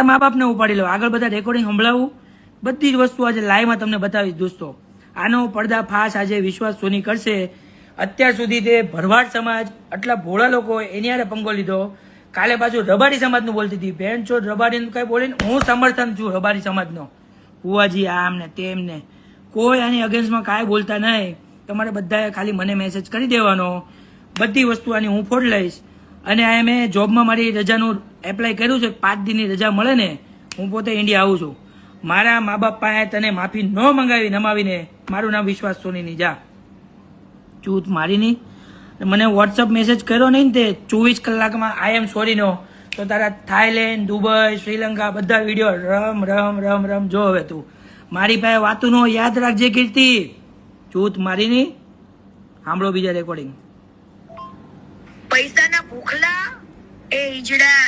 મારા મા બાપને ઉપાડી લો, આગળ બધા રેકોર્ડિંગ સંભળાવું, બધી જ વસ્તુ આજે લાઈવમાં તમને બતાવીશ દોસ્તો. આનો પર્દાફાશ આજે વિશ્વાસ સોની કરશે. અત્યાર સુધી તે ભરવાડ સમાજ આટલા ભોળા લોકો એની હારે પંગો લીધો. કાલે પાછું રબારી સમાજનું બોલતી હતી, બેન છો રબારીનું કઈ બોલીને હું સમર્થન છું રબારી સમાજનો, ભુવાજી આમ ને તેમ ને, કોઈ આની અગેન્સ્ટમાં કાંઈ બોલતા નહીં. તમારે બધાએ ખાલી મને મેસેજ કરી દેવાનો, બધી વસ્તુ આની હું ફોડ લઈશ. અને આ મેં જોબમાં મારી રજાનું એપ્લાય કર્યું છે, 5 દિનની રજા મળે ને હું પોતે ઇન્ડિયા આવું છું. મારા મા બાપ પાસે તને માફી ન મંગાવી નમાવીને મારું નામ વિશ્વાસ સોની ની જા ચૂત મારી નહીં. મને વોટ્સઅપ મેસેજ કર્યો નહીં ને તે 24 કલાકમાં આઈ એમ સોરીનો, તો તારા થાઈલેન્ડ, દુબઈ, શ્રીલંકા બધા વિડીયો રમ રમ રમ રમ જો. હવે તું મારી પાસે વાતું નો યાદ રાખજે કીર્તિ, ચૂત મારી નહીં. સાંભળો બીજા રેકોર્ડિંગ. પૈસાના ભૂખલા એ ઈજડા